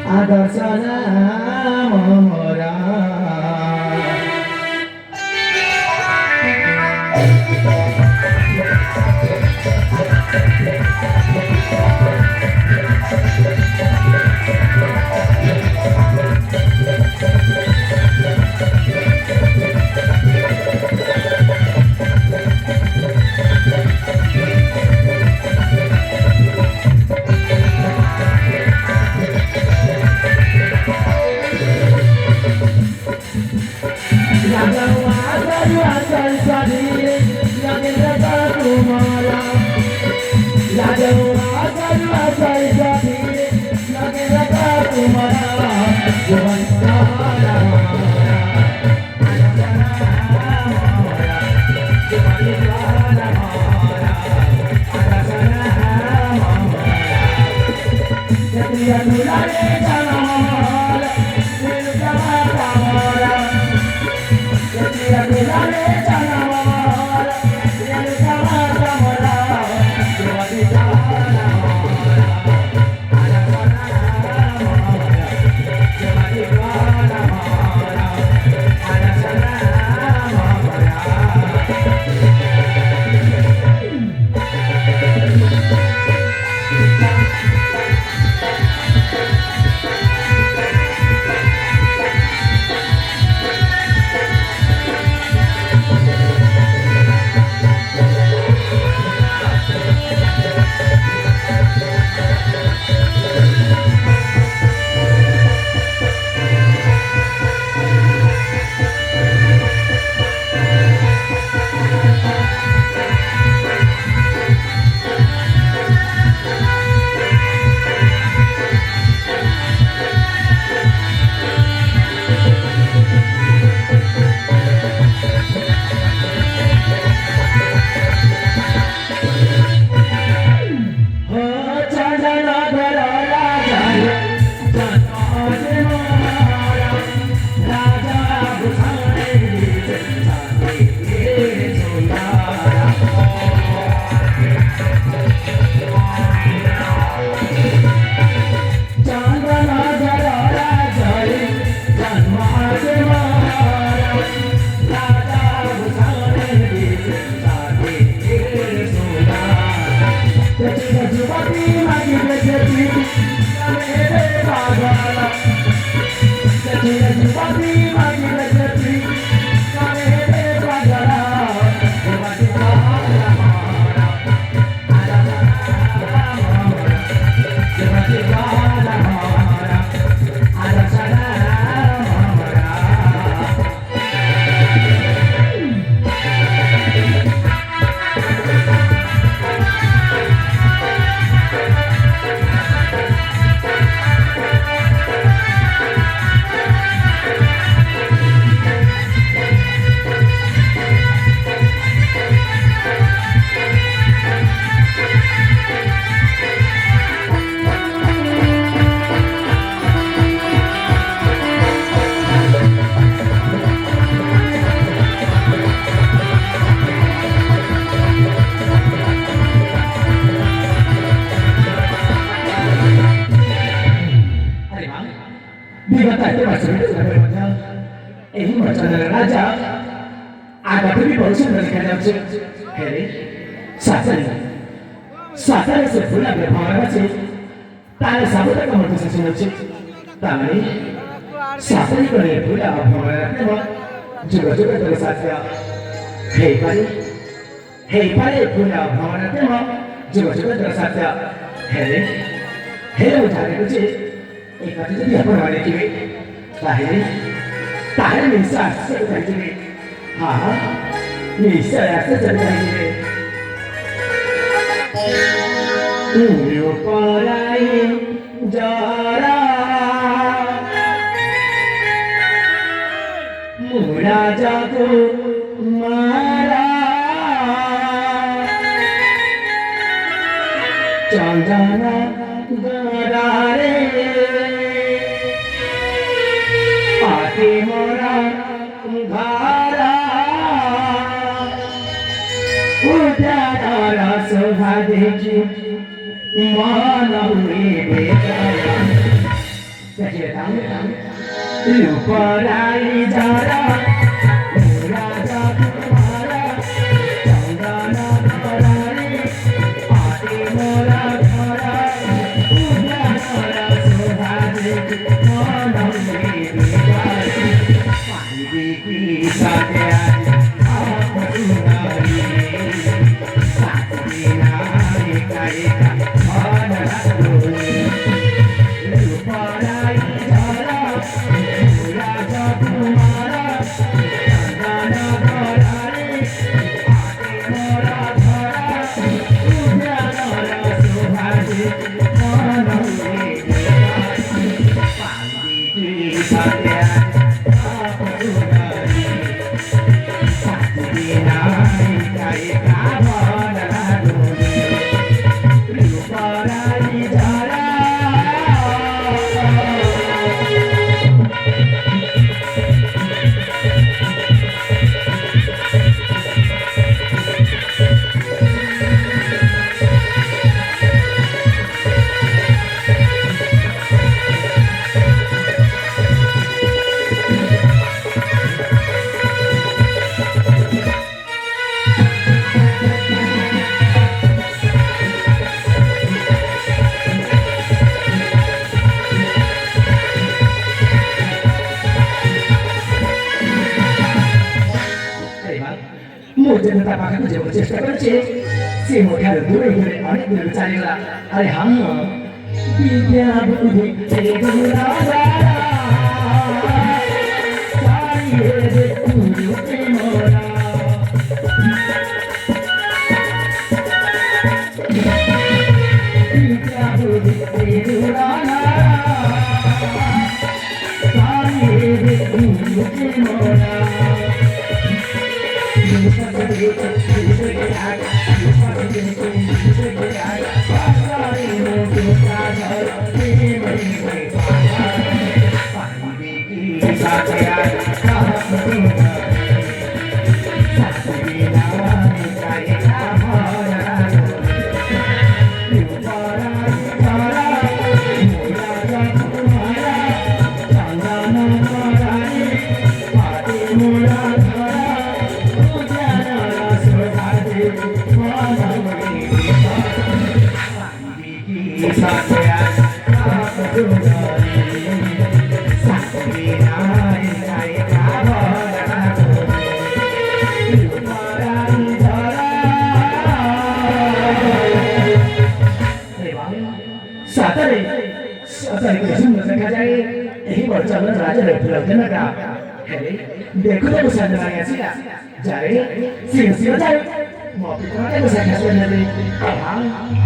আদর্শনা মোরা রাজা আগাতে বলছেন দেখাচ্ছে হ্যাঁ সাসানি সাসানি সে ফুলা ব্যবহার আছে তার সাবুটা কমতে শুনেছে তাই সাসানি করে ফুলা ব্যবহার রাখতে যুগ যুগ ধরে সাথিয়া হে পারে ফুলা ব্যবহার রাখতে যুগ যুগ ধরে সাথিয়া হ্যাঁ হে উঠানে কুছে এই কথা যদি আপন মানে কি তাহলে নিশা আসছে যাইবে হ্যাঁ নিশা আসছে যাইবে তুমি পরাই যারা মুরা জাগো মারা চন্দনা গরারে পাতি মোরা ঘারা উজারা শোভা দেখি মন উড়ে বেচারা रूपराई जरा राजा तुम्हारा चंदन करारी आदि मोरा घरा उजाला शोभा देखी मन पानी की सत्या आप सुनारी साथी नारी कायका मन रखोरी रूपराई जरा राजा तुम्हारा चंदन करारी आदि मोरा घरा उजाला शोभा देखी मन पानी की सत्या मुझे नता पाकर तुझे वो चेष्टा करचे से मोठ्या दूर दूर अनेक दूर चालेला अरे हम विद्या बुद्धि ते गुणा चाहिए रे तुझे मोरा विद्या बुद्धि ते गुणा चाहिए रे तुझे मोरा देखो तो मुझे अंदर आया सी जाए सिंह जाए मौके पर क्या मुझे कैसे अंदर हाँ